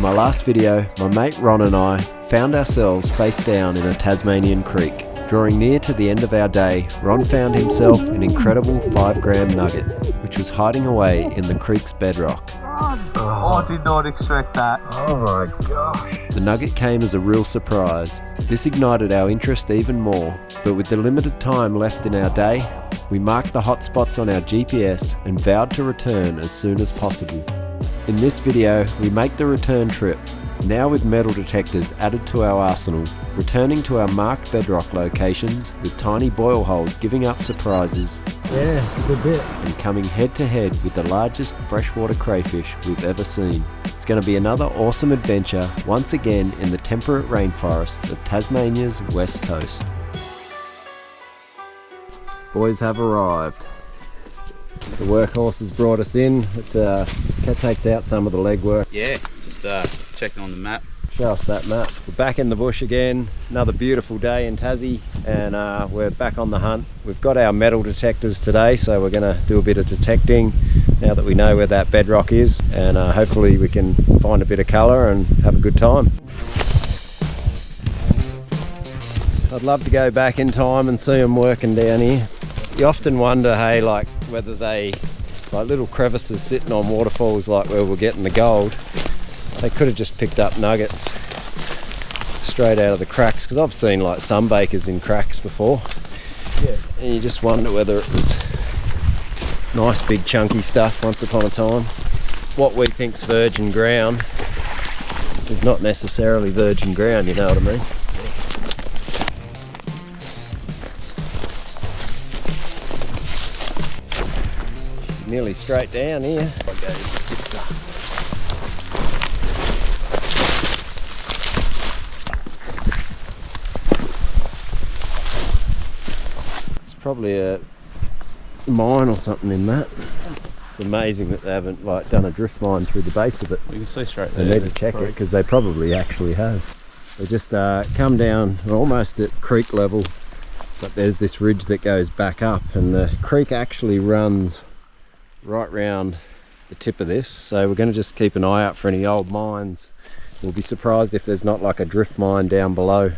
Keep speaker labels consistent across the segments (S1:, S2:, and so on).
S1: my last video, my mate Ron and I found ourselves face down in a Tasmanian creek. Drawing near to the end of our day, Ron found himself an incredible 5-gram nugget, which was hiding away in the creek's bedrock.
S2: Oh, I did not expect that. Oh my gosh.
S1: The nugget came as a real surprise. This ignited our interest even more, but with the limited time left in our day, we marked the hotspots on our GPS and vowed to return as soon as possible. In this video, we make the return trip, now with metal detectors added to our arsenal, returning to our marked bedrock locations with tiny boil holes giving up surprises.
S3: Yeah, it's a good bit.
S1: And coming head to head with the largest freshwater crayfish we've ever seen. It's going to be another awesome adventure, once again in the temperate rainforests of Tasmania's west coast. Boys have arrived. The workhorse has brought us in. Cat takes out some of the legwork.
S4: Yeah, just checking on the map.
S1: Show us that map. We're back in the bush again. Another beautiful day in Tassie, and we're back on the hunt. We've got our metal detectors today, so we're going to do a bit of detecting now that we know where that bedrock is, and hopefully we can find a bit of colour and have a good time. I'd love to go back in time and see them working down here. You often wonder, hey, like whether they, like little crevices sitting on waterfalls like where we're getting the gold, they could have just picked up nuggets straight out of the cracks, because I've seen like sunbakers in cracks before. Yeah. And you just wonder whether it was nice big chunky stuff once upon a time. What we think's virgin ground is not necessarily virgin ground, you know what I mean? Nearly straight down here. I'll go 6er. It's probably a mine or something in that. It's amazing that they haven't like done a drift mine through the base of it.
S4: You can see straight there.
S1: They need to check it, because they probably actually have. They just come down almost at creek level, but there's this ridge that goes back up, and the creek actually runs right round the tip of this, so we're going to just keep an eye out for any old mines. We'll be surprised if there's not like a drift mine down below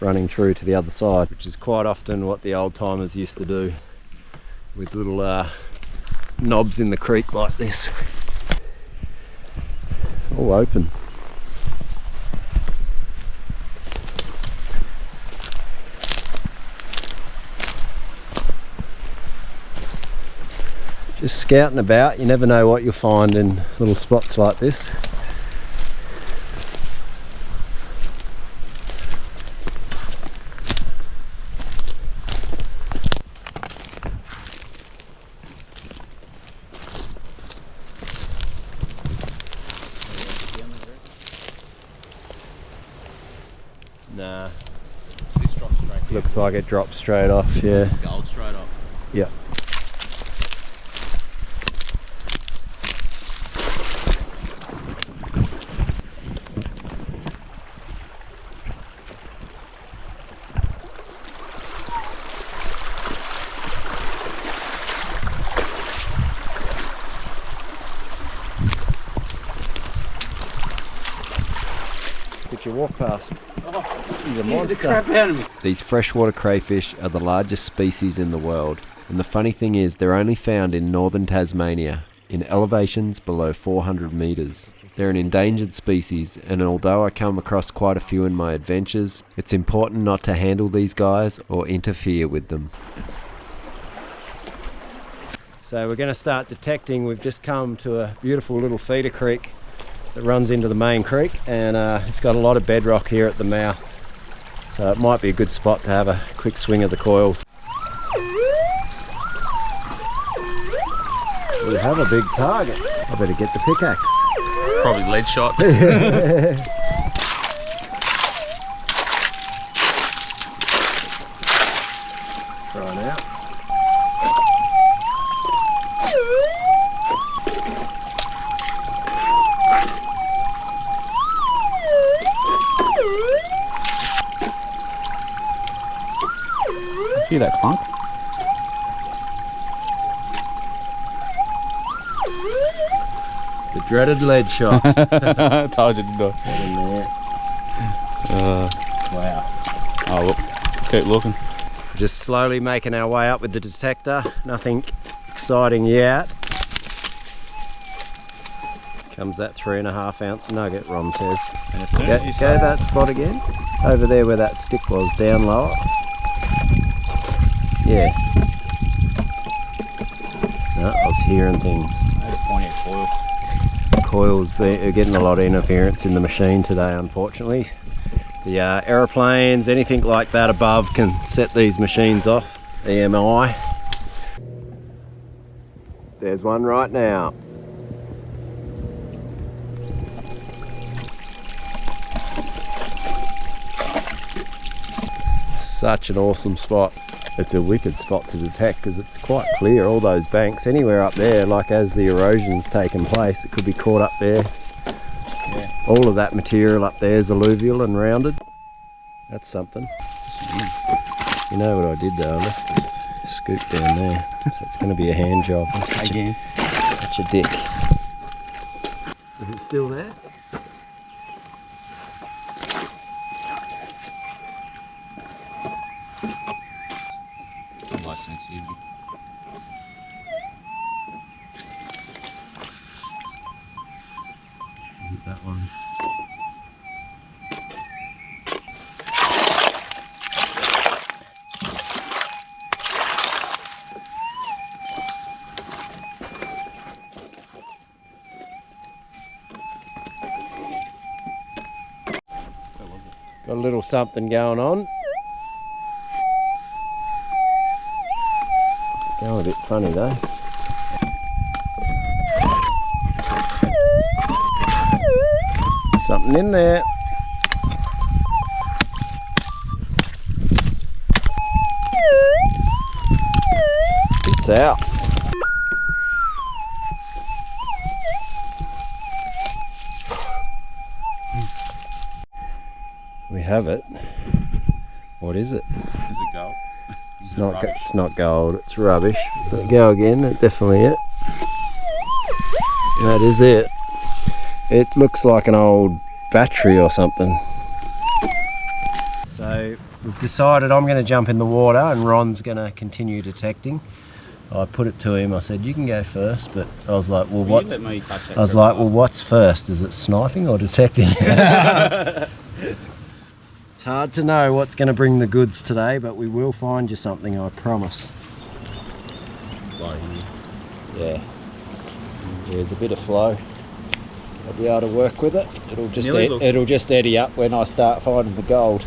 S1: running through to the other side, which is quite often what the old timers used to do with little knobs in the creek like this. All open. Just scouting about, you never know what you'll find in little spots like this. Nah.
S4: This drops straight.
S1: Looks like it drops straight off, yeah.
S4: Gold straight off.
S1: Yeah. You walk past. He's a monster.
S4: The crap out of me.
S1: These freshwater crayfish are the largest species in the world, and the funny thing is they're only found in northern Tasmania, in elevations below 400 metres. They're an endangered species, and although I come across quite a few in my adventures, it's important not to handle these guys or interfere with them. So we're going to start detecting. We've just come to a beautiful little feeder creek that runs into the main creek, and it's got a lot of bedrock here at the mouth, so it might be a good spot to have a quick swing of the coils. We have a big target. I better get the pickaxe.
S4: Probably lead shot.
S1: Trying out.
S4: See that clunk?
S1: The dreaded lead shot.
S3: Told you to do it.
S1: Get in there. Wow.
S3: Oh, look. Keep looking.
S1: Just slowly making our way up with the detector. Nothing exciting yet. Comes that 3.5 ounce nugget, Rom says.
S3: And as soon
S1: Go,
S3: as you
S1: go
S3: say
S1: that spot again. Over there where that stick was, down lower. Yeah. No, I was hearing things.
S3: That's pointy at coil.
S1: Coils getting a lot of interference in the machine today, unfortunately. The aeroplanes, anything like that above can set these machines off. EMI. There's one right now. Such an awesome spot. It's a wicked spot to detect because it's quite clear, all those banks. Anywhere up there, like as the erosion's taken place, it could be caught up there.
S3: Yeah.
S1: All of that material up there is alluvial and rounded. That's something. You know what I did though? I left the scoop down there. So it's going to be a hand job. I'm such a dick. Is it still there?
S3: Light sensitivity.
S1: That one. Got a little something going on. It's going a bit funny though. Something in there. It's out. We have it. What is it?
S3: Is it gold?
S1: It's not. It's not gold. It's rubbish. But go again. It's definitely it. That is it. It looks like an old battery or something. So we've decided I'm going to jump in the water and Ron's going to continue detecting. I put it to him. I said, "You can go first," but I was like, "Well, what's?"
S3: Let me touch that
S1: I was like, "Well, what's first? Is it sniping or detecting?" It's hard to know what's going to bring the goods today, but we will find you something, I promise. Yeah. There's a bit of flow. I'll be able to work with it. It'll just eddy up when I start finding the gold,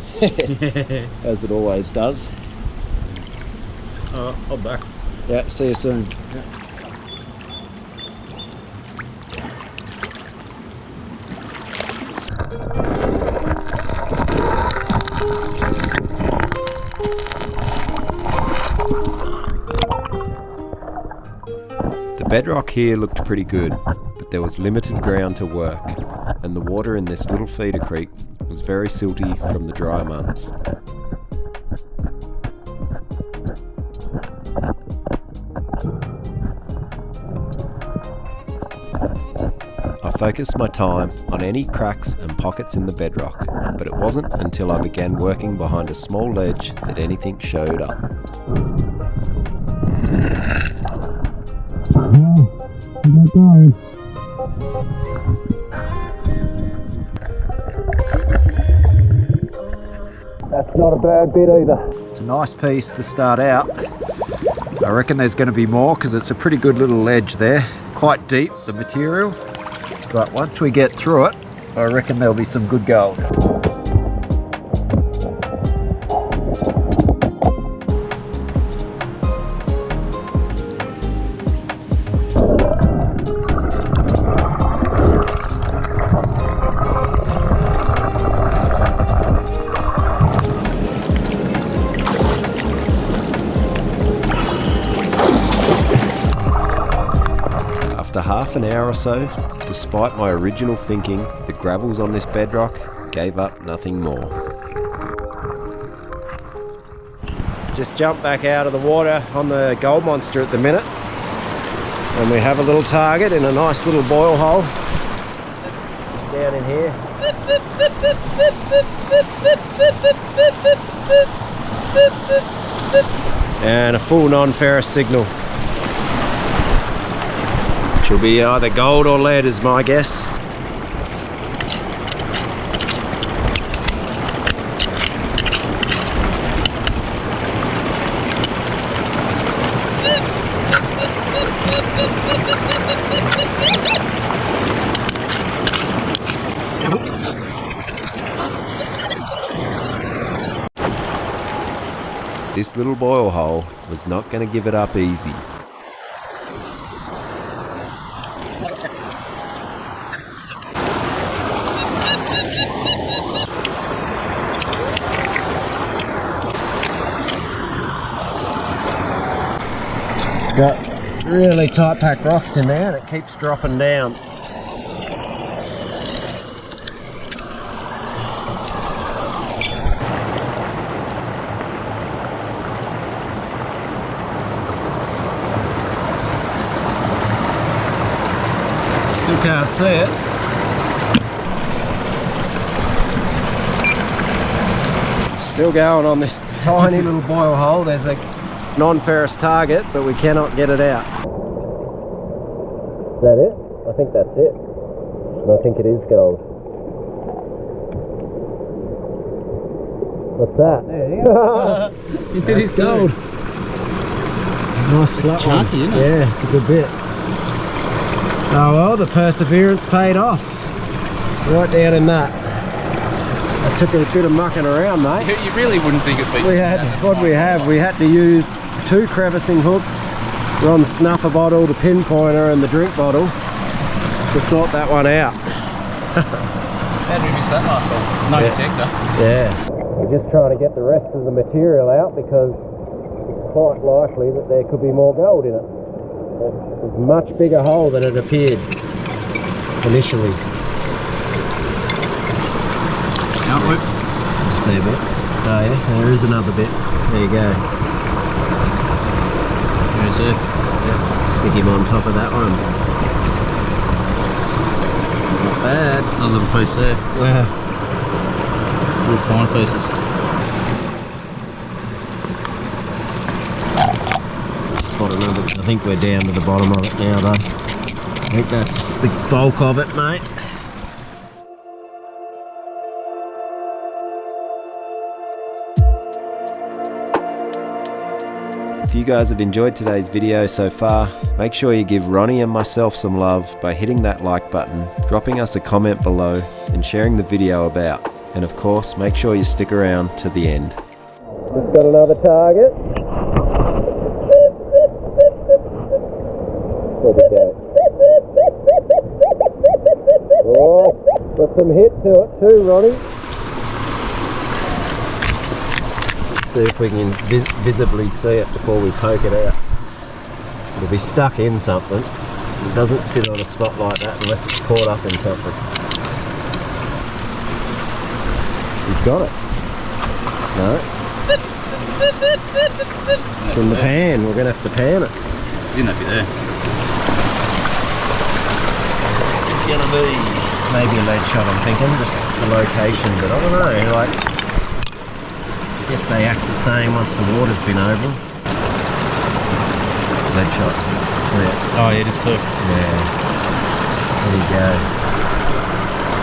S1: as it always does.
S3: I'll back.
S1: Yeah. See you soon.
S3: Yeah.
S1: The bedrock here looked pretty good, but there was limited ground to work, and the water in this little feeder creek was very silty from the dry months. I focused my time on any cracks and pockets in the bedrock, but it wasn't until I began working behind a small ledge that anything showed up. That's not a bad bit either. It's a nice piece to start out. I reckon there's going to be more because it's a pretty good little ledge there. Quite deep, the material. But once we get through it, I reckon there'll be some good gold. After half an hour or so, despite my original thinking, the gravels on this bedrock gave up nothing more. Just jumped back out of the water on the gold monster at the minute, and we have a little target in a nice little boil hole. down in here. And a full non-ferrous signal. Which will be either gold or lead is my guess. This little boil hole was not going to give it up easy. It's got really tight packed rocks in there and it keeps dropping down. Still can't see it. Still going on this tiny little boil hole. There's a non-ferrous target, but we cannot get it out. Is that it? I think that's it. And I think it is gold. What's that? There you go. It is gold. Nice flat
S3: chunky,
S1: one.
S3: isn't it?
S1: Yeah, it's a good bit. Oh well, the perseverance paid off. Right down in that. I took a bit of mucking around, mate.
S3: You really wouldn't think it'd be.
S1: We had to use 2 crevicing hooks, Ron's snuffer bottle, the pinpointer and the drink bottle to sort that one out.
S3: How did we miss that last one? No detector.
S1: Yeah. We're just trying to get the rest of the material out because it's quite likely that there could be more gold in it. It's a much bigger hole than it appeared initially. See a bit. Oh yeah, there is another bit. There you go.
S3: There's it.
S1: Yep. Stick him on top of that one. Not bad.
S3: A little piece there.
S1: Yeah.
S3: Little fine pieces.
S1: Spot another. I think we're down to the bottom of it now though. I think that's the bulk of it, mate. If you guys have enjoyed today's video so far, make sure you give Ronnie and myself some love by hitting that like button, dropping us a comment below, and sharing the video about. And of course, make sure you stick around to the end. Just got another target. There we go. Oh, got some hit to it too, Ronnie. See if we can visibly see it before we poke it out. It'll be stuck in something. It doesn't sit on a spot like that unless it's caught up in something. You've got it. No. It's in the pan. We're going to have to pan it.
S3: Didn't have it there.
S1: It's going to be maybe a lead shot, I'm thinking. Just the location, but I don't know. Like, I guess they act the same once the water's been over them. Lead shot. See it?
S3: Oh yeah, it is too.
S1: Yeah. There you go.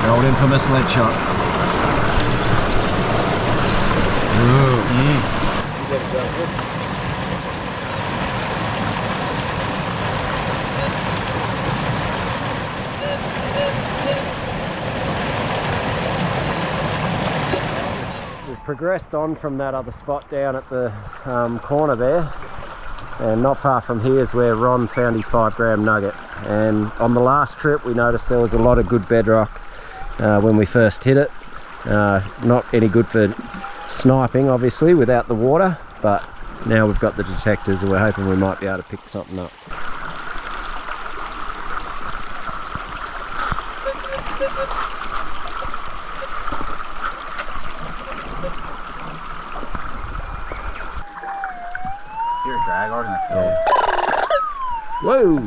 S1: The old infamous lead shot. Progressed on from that other spot down at the corner there, and not far from here is where Ron found his 5-gram nugget. And on the last trip we noticed there was a lot of good bedrock when we first hit it. Not any good for sniping obviously without the water, but now we've got the detectors and we're hoping we might be able to pick something up.
S3: You're a drag, I think that's gold.
S1: Whoa!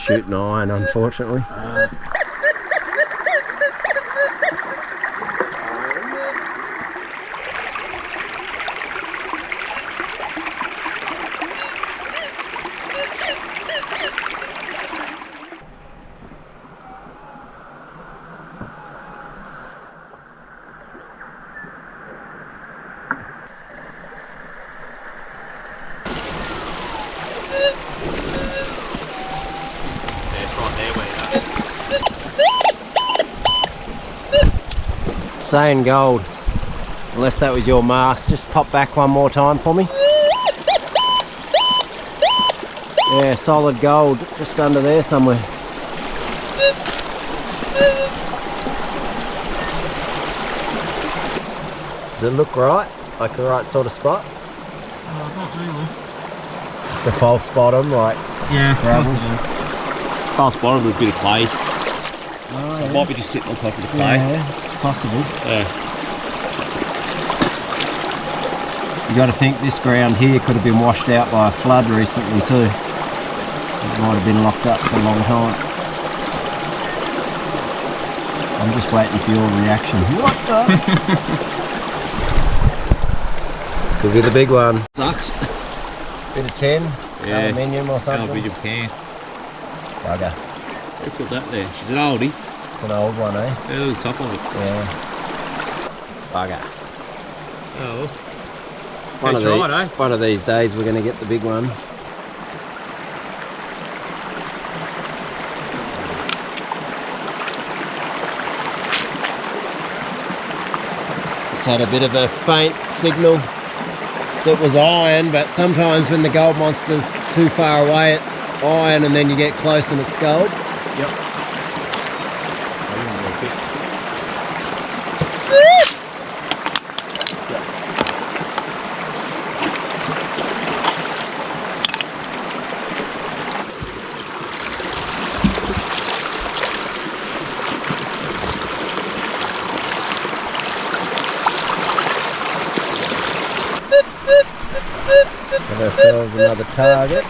S1: shooting iron, unfortunately. Saying gold, unless that was your mask. Just pop back one more time for me. Yeah, solid gold, just under there somewhere. Does it look right? Like the right sort of spot?
S3: Not really.
S1: Just a false bottom, like
S3: Yeah,
S1: gravel.
S3: False bottom with a bit of clay.
S1: Oh,
S3: So it might be just sitting on top of the clay.
S1: yeah, possible.
S3: Yeah.
S1: You got to think this ground here could have been washed out by a flood recently too. It might have been locked up for a long time. I'm just waiting for your reaction. What the? Could be the big one.
S3: Sucks.
S1: Bit of tin,
S3: Yeah.
S1: aluminium or something.
S3: Aluminium can.
S1: Bugger.
S3: Who put that there? She's an oldie.
S1: It's an old one, eh?
S3: Yeah, look at the top of it.
S1: Yeah. Bugger.
S3: Oh.
S1: One of these days we're going to get the big one. It's had a bit of a faint signal that was iron, but sometimes when the gold monster's too far away it's iron and then you get close and it's gold.
S3: Yep.
S1: Got ourselves another target.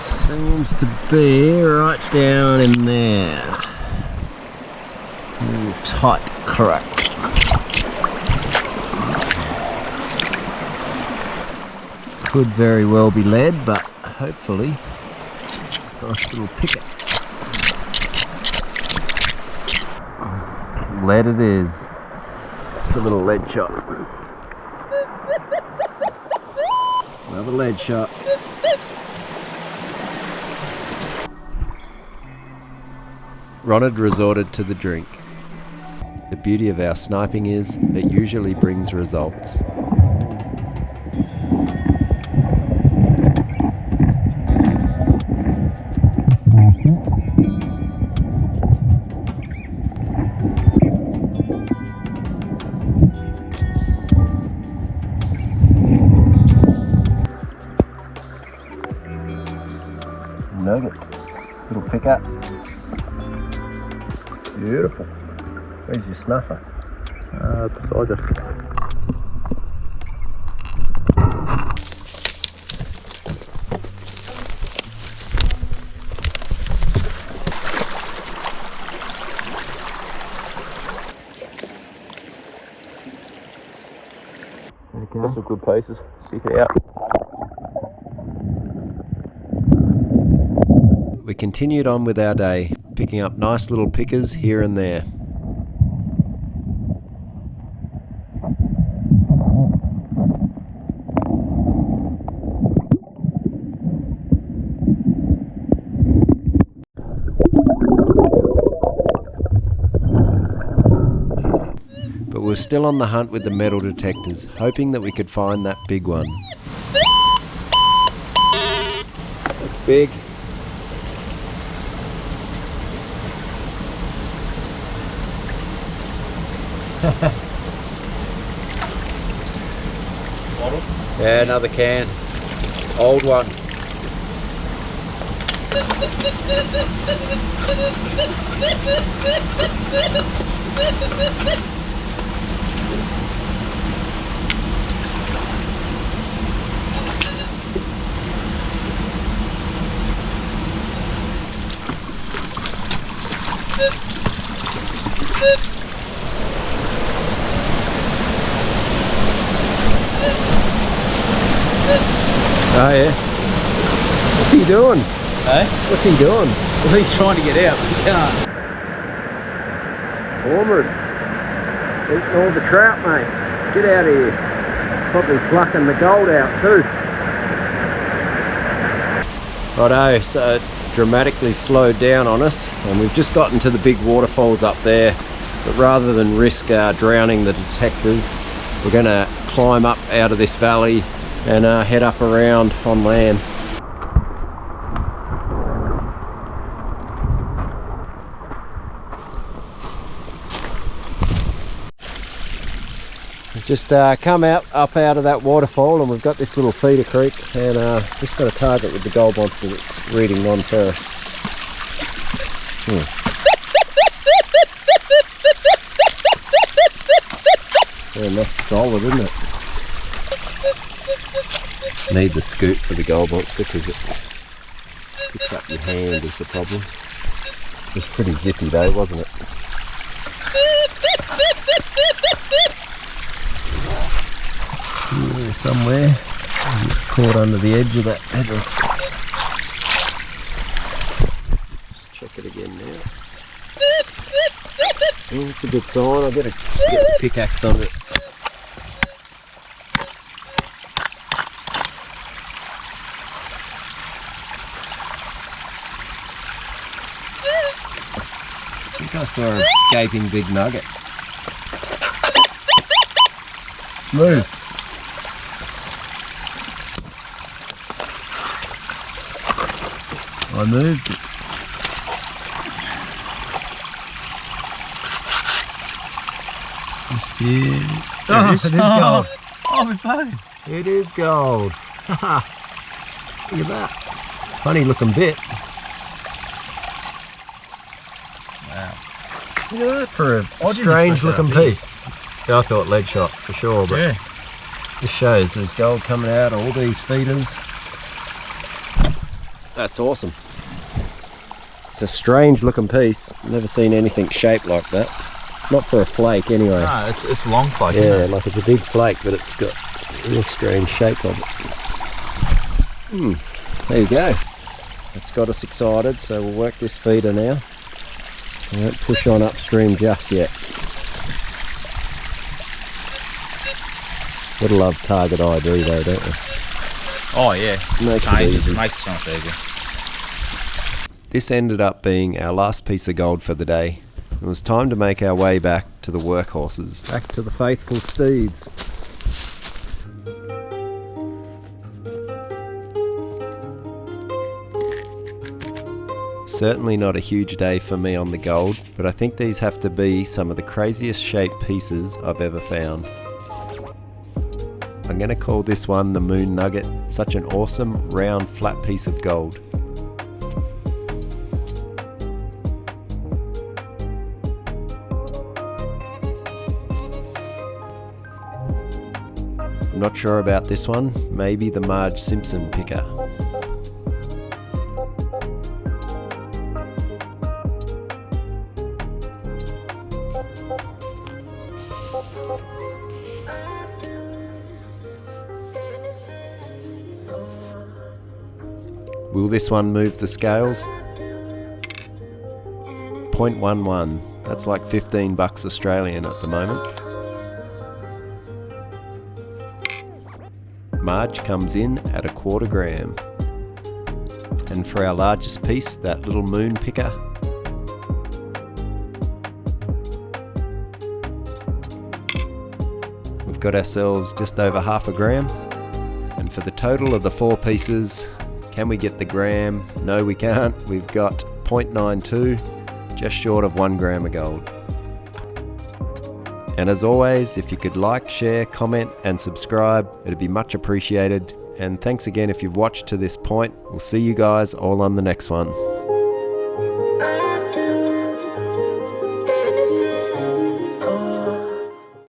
S1: Seems to be right down in there. Tight crack. Could very well be lead, but hopefully it's a nice little picket. Lead it is. It's a little lead shot. Another lead shot. Ron had resorted to the drink. The beauty of our sniping is it usually brings results. Nugget, little pickup. Beautiful. Where's your snuffer?
S3: Beside us.
S1: Okay.
S3: Got some good pieces. Stick it out.
S1: We continued on with our day, picking up nice little pickers here and there. But we're still on the hunt with the metal detectors, hoping that we could find that big one. It's big.
S3: Bottle.
S1: Yeah, another can. Old one. Oh yeah. What's he doing?
S3: Eh?
S1: What's he doing?
S3: Well, he's trying to get out, but he can't.
S1: Ormond. Eating all the trout, mate. Get out of here. Probably plucking the gold out too. Righto, so it's dramatically slowed down on us and we've just gotten to the big waterfalls up there, but rather than risk drowning the detectors, we're going to climb up out of this valley and head up around on land. We've just come up out of that waterfall and we've got this little feeder creek and just got a target with the gold monster that's reading non-ferrous. And that's solid, isn't it? Need the scoop for the gold monster because it picks up your hand is the problem. It was pretty zippy though, wasn't it? Here somewhere. It's caught under the edge of that bedrock. Just check it again now. Oh, it's a good sign. I better get the pickaxe on it. I think I saw a gaping big nugget. It's moved. I moved it. Just here. Oh, it is gold.
S3: Oh, my buddy.
S1: It is gold. Look at that. Funny looking bit.
S3: Wow.
S1: Look at that for a strange looking piece. Yeah, I thought lead shot for sure, but
S3: Yeah.
S1: this shows there's gold coming out of all these feeders. That's awesome. It's a strange looking piece. Never seen anything shaped like that. Not for a flake anyway.
S3: No, it's long flake,
S1: Yeah,
S3: isn't it?
S1: like it's a big flake, but it's got a real strange shape of it. There you go. That's got us excited, so we'll work this feeder now. We won't push on upstream just yet. Gotta love target ID though, don't we?
S3: Oh yeah.
S1: Makes it easy.
S3: Makes it so much easier.
S1: This ended up being our last piece of gold for the day. It was time to make our way back to the workhorses. Back to the faithful steeds. Certainly not a huge day for me on the gold, but I think these have to be some of the craziest shaped pieces I've ever found. I'm going to call this one the Moon Nugget. Such an awesome, round, flat piece of gold. I'm not sure about this one, maybe the Marge Simpson picker. Will this one move the scales? 0.11, that's like $15 Australian at the moment. Marge comes in at a 1/4 gram. And for our largest piece, that little moon picker, we've got ourselves just over 1/2 gram. And for the total of the 4 pieces, can we get the gram? No, we can't. We've got 0.92, just short of 1 gram of gold. And as always, if you could like, share, comment and subscribe, it'd be much appreciated. And thanks again if you've watched to this point. We'll see you guys all on the next one.